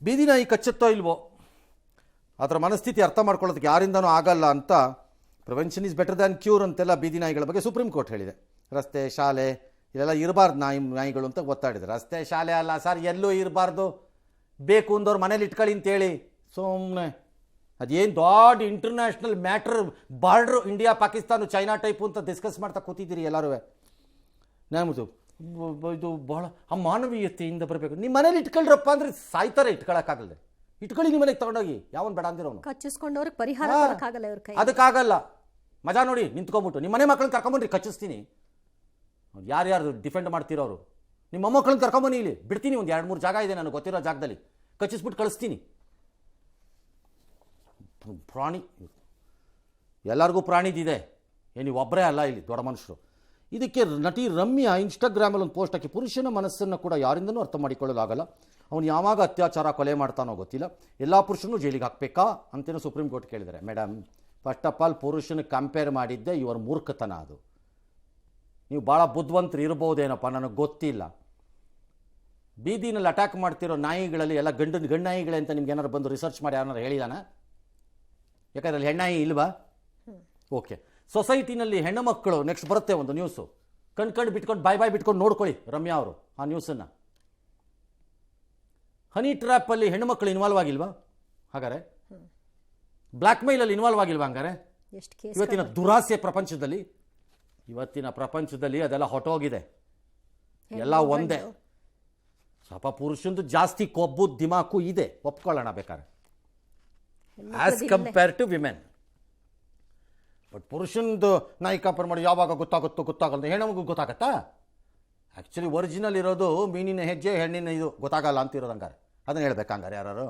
ಬೀದಿ ನಾಯಿ ಕಚ್ಚುತ್ತೋ ಇಲ್ವೋ ಅದರ ಮನಸ್ಥಿತಿ ಅರ್ಥ ಮಾಡ್ಕೊಳ್ಳೋದಕ್ಕೆ ಯಾರಿಂದನೂ ಆಗಲ್ಲ ಅಂತ prevention is better than cure ಅಂತೆಲ್ಲ ಬೀದಿ ನಾಯಿಗಳ ಬಗ್ಗೆ ಸುಪ್ರೀಂ ಕೋರ್ಟ್ ಹೇಳಿದೆ. ರಸ್ತೆ ಶಾಲೆ ಇಲ್ಲೆಲ್ಲ ಇರಬಾರ್ದು ನಾಯಿಗಳು ಅಂತ ಒತ್ತಾಡಿದೆ. ರಸ್ತೆ ಶಾಲೆ ಅಲ್ಲ ಸರ್, ಎಲ್ಲೂ ಇರಬಾರ್ದು, ಬೇಕು ಅಂದವ್ರು ಮನೇಲಿ ಇಟ್ಕೊಳ್ಳಿ ಅಂತೇಳಿ ಸುಮ್ಮನೆ ಅದೇನು ದೊಡ್ಡ international matter, border India Pakistan China type ಅಂತ ಡಿಸ್ಕಸ್ ಮಾಡ್ತಾ ಕೂತಿದ್ದೀರಿ ಎಲ್ಲರೂ. ನಮ್ಮದು ಇದು ಭಾಳ ಅಮಾನವೀಯತೆಯಿಂದ ಬರಬೇಕು. ನಿಮ್ಮ ಮನೇಲಿ ಇಟ್ಕೊಳ್ರಪ್ಪ ಅಂದರೆ ಸಾಯ್ತಾರೆ, ಇಟ್ಕೊಳ್ಳೋಕ್ಕಾಗಲ್ಲ. ಇಟ್ಕೊಳ್ಳಿ ನಿಮ್ಮ ಮನೆಗೆ ತೊಗೊಂಡೋಗಿ, ಯಾವನ್ ಬೇಡ ಅಂದಿರೋನು. ಕಚ್ಚಿಸ್ಕೊಂಡವ್ರಿಗೆ ಪರಿಹಾರ ಕೊಡಕ್ಕಾಗಲ್ಲ ಇವ್ರ ಕೈ. ಅದಕ್ಕಾಗಲ್ಲ, ಮಜಾ ನೋಡಿ ನಿಂತ್ಕೊಂಡ್ಬಿಟ್ಟು ನಿಮ್ಮ ಮನೆ ಮಕ್ಕಳನ್ನ ಕರ್ಕೊಂಬನ್ರಿ, ಕಚ್ಚಿಸ್ತೀನಿ. ಯಾರ್ಯಾರು ಡಿಫೆಂಡ್ ಮಾಡ್ತಿರೋರು ನಿಮ್ಮ ಮೊಮ್ಮಕ್ಕಳನ್ನ ಕರ್ಕೊಂಬನ್ನಿ, ಇಲ್ಲಿ ಬಿಡ್ತೀನಿ. ಒಂದು 2-3 ಜಾಗ ಇದೆ ನನಗೆ ಗೊತ್ತಿರೋ ಜಾಗದಲ್ಲಿ, ಕಚ್ಚಿಸ್ಬಿಟ್ಟು ಕಳಿಸ್ತೀನಿ. ಪ್ರಾಣಿ ಎಲ್ಲರಿಗೂ ಪ್ರಾಣಿದಿದೆ, ನೀವು ಒಬ್ಬರೇ ಅಲ್ಲ ಇಲ್ಲಿ ದೊಡ್ಡ ಮನುಷ್ಯರು. ಇದಕ್ಕೆ ನಟಿ ರಮ್ಯಾ ಇನ್ಸ್ಟಾಗ್ರಾಮಲ್ಲಿ ಒಂದು ಪೋಸ್ಟ್ ಹಾಕಿ, ಪುರುಷನ ಮನಸ್ಸನ್ನು ಕೂಡ ಯಾರಿಂದನೂ ಅರ್ಥ ಮಾಡಿಕೊಳ್ಳಲಾಗಲ್ಲ, ಅವನು ಯಾವಾಗ ಅತ್ಯಾಚಾರ ಕೊಲೆ ಮಾಡ್ತಾನೋ ಗೊತ್ತಿಲ್ಲ, ಎಲ್ಲ ಪುರುಷನೂ ಜೈಲಿಗೆ ಹಾಕಬೇಕಾ ಅಂತೇನೋ ಸುಪ್ರೀಂ ಕೋರ್ಟ್ ಕೇಳಿದ್ದಾರೆ. ಮೇಡಮ್, ಫಸ್ಟ್ ಆಫ್ ಆಲ್ ಪುರುಷನ ಕಂಪೇರ್ ಮಾಡಿದ್ದೆ ಇವರ ಮೂರ್ಖತನ. ಅದು ನೀವು ಭಾಳ ಬುದ್ಧಿವಂತರು ಇರ್ಬೋದೇನಪ್ಪ, ನನಗೆ ಗೊತ್ತಿಲ್ಲ. ಬೀದಿನಲ್ಲಿ ಅಟ್ಯಾಕ್ ಮಾಡ್ತಿರೋ ನಾಯಿಗಳಲ್ಲಿ ಎಲ್ಲ ಗಂಡು ನಾಯಿಗಳೇ ಅಂತ ನಿಮ್ಗೆ ಏನಾರು ಬಂದು ರಿಸರ್ಚ್ ಮಾಡಿ ಯಾರು ಹೇಳಿದಾನ? ಯಾಕಂದ್ರೆ ಅಲ್ಲಿ ಹೆಣ್ಣಾಯಿ ಇಲ್ವಾ? ಓಕೆ. ಸೊಸೈಟಿನಲ್ಲಿ ಹೆಣ್ಣು ಮಕ್ಕಳು ನೆಕ್ಸ್ಟ್ ಬರುತ್ತೆ ಒಂದು ನ್ಯೂಸು, ಕಣ್ಕಂಡು ಬಿಟ್ಕೊಂಡು ಬಾಯ್ ಬಿಟ್ಕೊಂಡು ನೋಡ್ಕೊಳ್ಳಿ ರಮ್ಯಾ ಅವರು ಆ ನ್ಯೂಸನ್ನು. ಹನಿ ಟ್ರ್ಯಾಪಲ್ಲಿ ಹೆಣ್ಣು ಮಕ್ಕಳು ಇನ್ವಾಲ್ವ್ ಆಗಿಲ್ವಾ? ಹಾಗಾದ್ರೆ ಬ್ಲ್ಯಾಕ್ ಮೇಲಲ್ಲಿ ಇನ್ವಾಲ್ವ್ ಆಗಿಲ್ವಾ? ಹಂಗಾರೆ ಇವತ್ತಿನ ದುರಾಸೆ ಪ್ರಪಂಚದಲ್ಲಿ, ಅದೆಲ್ಲ ಹೊಟ್ಟೋಗಿದೆ, ಎಲ್ಲ ಒಂದೇ. ಸ್ವಲ್ಪ ಪುರುಷಂದು ಜಾಸ್ತಿ ಕೊಬ್ಬು ದಿಮಾಕು ಇದೆ, ಒಪ್ಕೊಳ್ಳೋಣ ಬೇಕಾದ್ರೆ, as compare to women. But ಪುರುಷಂದು ನಾಯಿ ಕಂಪೇರ್ ಮಾಡಿ ಯಾವಾಗ ಗೊತ್ತಾಗಲ್ಲ, ಹೆಣ್ಣಿಗೂ ಗೊತ್ತಾಗತ್ತಾ? ಆ್ಯಕ್ಚುಲಿ ಒರಿಜಿನಲ್ ಇರೋದು ಮೀನಿನ ಹೆಜ್ಜೆ, ಹೆಣ್ಣಿನ ಇದು ಗೊತ್ತಾಗಲ್ಲ ಅಂತಿರೋದು. ಹಂಗಾರೆ ಅದನ್ನು ಹೇಳ್ಬೇಕಂಗಾರೆ ಯಾರು?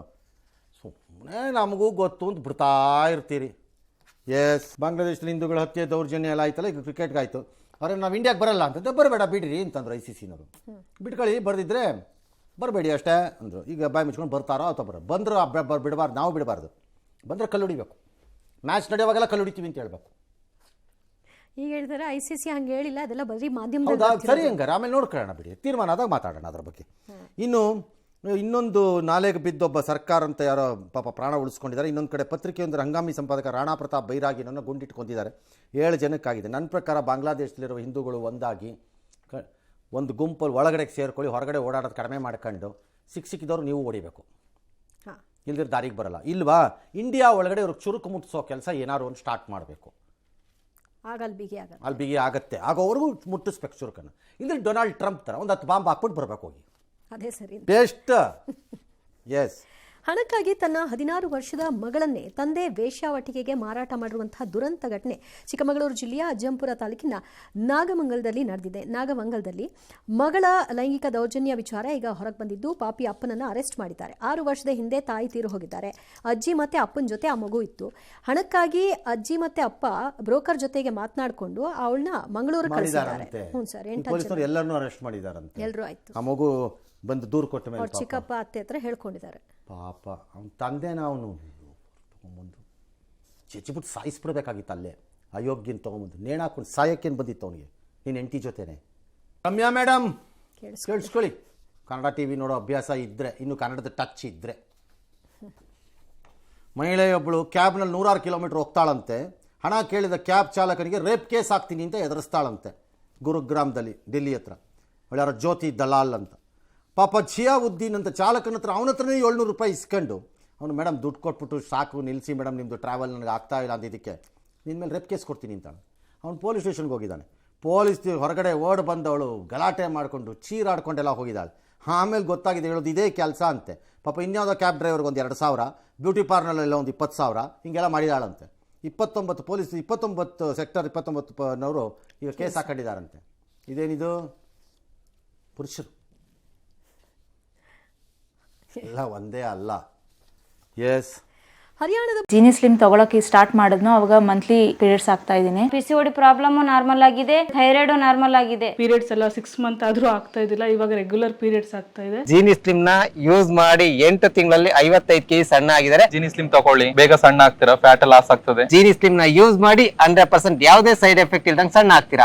ಸುಮ್ಮನೆ ನಮಗೂ ಗೊತ್ತು ಅಂತ ಬಿಡ್ತಾ ಇರ್ತೀರಿ. ಎಸ್, ಬಾಂಗ್ಲಾದೇಶದಲ್ಲಿ ಹಿಂದೂಗಳ ಹತ್ಯೆ ದೌರ್ಜನ್ಯ ಎಲ್ಲ ಆಯ್ತಲ್ಲ, ಈಗ ಕ್ರಿಕೆಟ್ಗೆ ಆಯಿತು. ಅವ್ರೆ ನಾವು ಇಂಡಿಯಾಗೆ ಬರಲ್ಲ ಅಂತಂದ್ರೆ ಬರಬೇಡ ಬಿಡ್ರಿ ಅಂತಂದ್ರು ICCನವರು. ಬಿಟ್ಕೊಳ್ಳಿ, ಬರ್ದಿದ್ರೆ ಬರಬೇಡಿ ಅಷ್ಟೇ ಅಂದರು. ಈಗ ಬಾಯಿ ಮುಚ್ಕೊಂಡು ಬರ್ತಾರೋ ಅಥವಾ ಬಂದರೂ ಬಿಡಬಾರ್ದು, ನಾವು ಬಿಡಬಾರ್ದು. ಬಂದರೆ ಕಲ್ಲು ಹೊಡಿಬೇಕು, ಮ್ಯಾಚ್ ನಡೆಯುವಾಗೆಲ್ಲ ಕಲ್ಲು ಹೊಡಿತೀವಿ ಅಂತ ಹೇಳ್ಬೇಕು. ಈಗ ಹೇಳ್ತಾರೆ ICC ಹಂಗೆ ಹೇಳಿಲ್ಲ, ಅದೆಲ್ಲ ಬರೀ ಮಾಧ್ಯಮ. ಹೌದಾ, ಸರಿ, ಹಂಗಾರೆ ಆಮೇಲೆ ನೋಡ್ಕೊಳ್ಳೋಣ ಬಿಡಿ, ತೀರ್ಮಾನ ಆದಾಗ ಮಾತಾಡೋಣ ಅದ್ರ ಬಗ್ಗೆ. ಇನ್ನೊಂದು ನಾಲೆಗೆ ಬಿದ್ದೊಬ್ಬ ಸರ್ಕಾರ ಅಂತ ಯಾರೋ ಪಾಪ ಪ್ರಾಣ ಉಳಿಸ್ಕೊಂಡಿದ್ದಾರೆ. ಇನ್ನೊಂದು ಕಡೆ ಪತ್ರಿಕೆಯೊಂದರ ಹಂಗಾಮಿ ಸಂಪಾದಕ ರಾಣಾ ಪ್ರತಾಪ್ ಬೈರಾಗಿನನ್ನು ಗುಂಡಿಟ್ಕೊಂಡಿದ್ದಾರೆ. 7 ಜನಕ್ಕಾಗಿದೆ. ನನ್ನ ಪ್ರಕಾರ ಬಾಂಗ್ಲಾದೇಶದಲ್ಲಿರುವ ಹಿಂದೂಗಳು ಒಂದಾಗಿ ಒಂದು ಗುಂಪಲ್ಲಿ ಒಳಗಡೆ ಸೇರ್ಕೊಳ್ಳಿ, ಹೊರಗಡೆ ಓಡಾಡೋದು ಕಡಿಮೆ ಮಾಡ್ಕೊಂಡು ಸಿಕ್ಕಿದವರು ನೀವು ಹೊಡಿಬೇಕು, ಇಲ್ದಿರ ದಾರಿಗೆ ಬರಲ್ಲ. ಇಲ್ವಾ, ಇಂಡಿಯಾ ಒಳಗಡೆ ಇವ್ರಿಗೆ ಚುರುಕು ಮುಟ್ಟಿಸೋ ಕೆಲಸ ಏನಾದ್ರು ಒಂದು ಸ್ಟಾರ್ಟ್ ಮಾಡಬೇಕು. ಅಲ್ಲಿ ಬಿಗಿ ಆಗತ್ತೆ, ಆಗೋವರೆಗೂ ಮುಟ್ಟಿಸ್ಬೇಕು ಚುರುಕನ್ನು. ಇಲ್ಲಿ ಡೊನಾಲ್ಡ್ ಟ್ರಂಪ್ ಥರ ಒಂದು 10 ಬಾಂಬ್ ಹಾಕ್ಬಿಟ್ಟು ಬರಬೇಕು ಹೋಗಿ. ಅದೇ ಸರಿ, ಬೆಸ್ಟ್. ಎಸ್. ಹಣಕ್ಕಾಗಿ ತನ್ನ 16 ವರ್ಷದ ಮಗಳನ್ನೇ ತಂದೆ ವೇಶ್ಯಾವಟಿಕೆಗೆ ಮಾರಾಟ ಮಾಡಿರುವಂತಹ ದುರಂತ ಘಟನೆ ಚಿಕ್ಕಮಗಳೂರು ಜಿಲ್ಲೆಯ ಅಜ್ಜಂಪುರ ತಾಲೂಕಿನ ನಾಗಮಂಗಲದಲ್ಲಿ ನಡೆದಿದೆ. ನಾಗಮಂಗಲದಲ್ಲಿ ಮಗಳ ಲೈಂಗಿಕ ದೌರ್ಜನ್ಯ ವಿಚಾರ ಈಗ ಹೊರಗೆ ಬಂದಿದ್ದು, ಪಾಪಿ ಅಪ್ಪನನ್ನು ಅರೆಸ್ಟ್ ಮಾಡಿದ್ದಾರೆ. 6 ವರ್ಷದ ಹಿಂದೆ ತಾಯಿ ತೀರು ಹೋಗಿದ್ದಾರೆ. ಅಜ್ಜಿ ಮತ್ತೆ ಅಪ್ಪನ ಜೊತೆ ಆ ಮಗು ಇತ್ತು. ಹಣಕ್ಕಾಗಿ ಅಜ್ಜಿ ಮತ್ತೆ ಅಪ್ಪ ಬ್ರೋಕರ್ ಜೊತೆಗೆ ಮಾತನಾಡಿಕೊಂಡು ಅವಳನ್ನ ಮಂಗಳೂರು ಕಳಿಸಿದ್ದಾರೆ. ಹ್ಞೂ ಸರ್, 8 ಎಲ್ಲರನ್ನೂ ಅರೆಸ್ಟ್ ಮಾಡಿದಾರಂತೆ. ಎಲ್ಲರೂ ಆಯ್ತು. ಆ ಮಗು ಬಂದು ದೂರು ಕೊಟ್ಟ ಮೇಲೆ ಚಿಕ್ಕಪ್ಪ ಅತ್ತೆ ಹತ್ರ ಹೇಳ್ಕೊಂಡಿದ್ದಾರೆ. ಪಾಪ ಅವನ ತಂದೆನ ಅವನು ತೊಗೊಂಬಂದು ಚೆಚ್ಚಿಬಿಟ್ಟು ಸಾಯಿಸ್ಬಿಡ್ಬೇಕಾಗಿತ್ತು ಅಲ್ಲೇ. ಅಯೋಗ್ಯನ ತೊಗೊಂಬಂದು ನೇಣಾಕೊಂಡು ಸಾಯಕ್ಕೇನು ಬಂದಿತ್ತು ಅವನಿಗೆ, ನೀನು ಹೆಂಡತಿ ಜೊತೆನೆ. ರಮ್ಯಾ ಮೇಡಮ್ ಕೇಳಿಸ್ಕೊಳ್ಳಿ, ಕನ್ನಡ TV ನೋಡೋ ಅಭ್ಯಾಸ ಇದ್ದರೆ, ಇನ್ನು ಕನ್ನಡದ ಟಚ್ ಇದ್ದರೆ. ಮಹಿಳೆಯೊಬ್ಬಳು ಕ್ಯಾಬ್ನಲ್ಲಿ 106 ಕಿಲೋಮೀಟರ್ ಹೋಗ್ತಾಳಂತೆ. ಹಣ ಕೇಳಿದ ಕ್ಯಾಬ್ ಚಾಲಕನಿಗೆ ರೇಪ್ ಕೇಸ್ ಹಾಕ್ತೀನಿ ಅಂತ ಎದುರಿಸ್ತಾಳಂತೆ ಗುರುಗ್ರಾಮದಲ್ಲಿ, ಡೆಲ್ಲಿ ಹತ್ರ. ಯಾರೋ ಜ್ಯೋತಿ ದಲಾಲ್ ಅಂತ. ಪಾಪ ಜಿಯಾವುದ್ದೀನ್ ಅಂತ ಚಾಲಕನ ಹತ್ರ, ಅವನ ಹತ್ರನೇ 700 ರೂಪಾಯಿ ಇಸ್ಕೊಂಡು ಅವನು, ಮೇಡಮ್ ದುಡ್ಡು ಕೊಟ್ಬಿಟ್ಟು ಸಾಕು ನಿಲ್ಲಿಸಿ ಮೇಡಮ್, ನಿಮ್ಮದು ಟ್ರಾವೆಲ್ ನನಗೆ ಆಗ್ತಾ ಇಲ್ಲ ಅಂದಿದ್ದಕ್ಕೆ ನಿನ್ನ ಮೇಲೆ ರೇಪ್ ಕೇಸ್ ಕೊಡ್ತೀನಿ ಅಂತ ಅವನು ಪೊಲೀಸ್ ಸ್ಟೇಷನ್ಗೆ ಹೋಗಿದ್ದಾನೆ. ಪೊಲೀಸ್ ಹೊರಗಡೆ ಓಡ್ ಬಂದವಳು ಗಲಾಟೆ ಮಾಡಿಕೊಂಡು ಚೀರಾಡ್ಕೊಂಡೆಲ್ಲ ಹೋಗಿದ್ದಾಳೆ. ಆಮೇಲೆ ಗೊತ್ತಾಗಿದೆ ಹೇಳೋದು ಇದೇ ಕೆಲಸ ಅಂತೆ. ಪಾಪ ಇನ್ಯಾವುದೋ ಕ್ಯಾಬ್ ಡ್ರೈವರ್ಗೆ ಒಂದು 2,000, ಬ್ಯೂಟಿ ಪಾರ್ಲರ್ಲೆಲ್ಲ ಒಂದು 20,000 ಹಿಂಗೆಲ್ಲ ಮಾಡಿದಾಳಂತೆ. 29 ಪೊಲೀಸ್ 29 ಸೆಕ್ಟರ್ 29ನವರು ಈಗ ಕೇಸ್ ಹಾಕೊಂಡಿದ್ದಾರಂತೆ. ಇದೇನಿದು ಪುರುಷರು ಎಲ್ಲ ಒಂದೇ ಅಲ್ಲ. ಎಸ್, ಹರಿಯಾಣದ ಜೀನಿ ಸ್ಲಿಮ್ ತಗೊಳಕ್ಕೆ ಸ್ಟಾರ್ಟ್ ಮಾಡಿದ್ನು, ಅವಾಗ ಮಂತ್ಲಿ ಪೀರಿಯಡ್ಸ್ ಆಗ್ತಾ ಇದ್ದೀನಿ. PCOD ಪ್ರಾಬ್ಲಮ್ ನಾರ್ಮಲ್ ಆಗಿದೆ, ಥೈರಾಯ್ಡ್ ನಾರ್ಮಲ್ ಆಗಿದೆ. ಪೀರಿಯಡ್ಸ್ ಎಲ್ಲ 6 ಮಂತ್ ಆದ್ರೂ ಆಗ್ತಾ ಇದ್ದಿಲ್ಲ, ಇವಾಗ ರೆಗ್ಯುಲರ್ ಪೀರಿಯಡ್ಸ್ ಆಗ್ತಾ ಇದೆ. ಜೀನಿ ಸ್ಲಿಮ್ ನ ಯೂಸ್ ಮಾಡಿ 8 ತಿಂಗಳಲ್ಲಿ 55 kg ಸಣ್ಣ ಆಗಿದ್ದಾರೆ. ಜೀನಿ ಸ್ಲಿಮ್ ತಗೊಳ್ಳಿ, ಬೇಗ ಸಣ್ಣ ಆಗ್ತೀರಾ, ಫ್ಯಾಟ್ ಲಾಸ್ ಆಗ್ತದೆ. ಜೀನಿ ಸ್ಲಿಮ್ ನ ಯೂಸ್ ಮಾಡಿ 100% ಯಾವುದೇ ಸೈಡ್ ಎಫೆಕ್ಟ್ ಇಲ್ದಂಗೆ ಸಣ್ಣ ಆಗ್ತೀರಾ.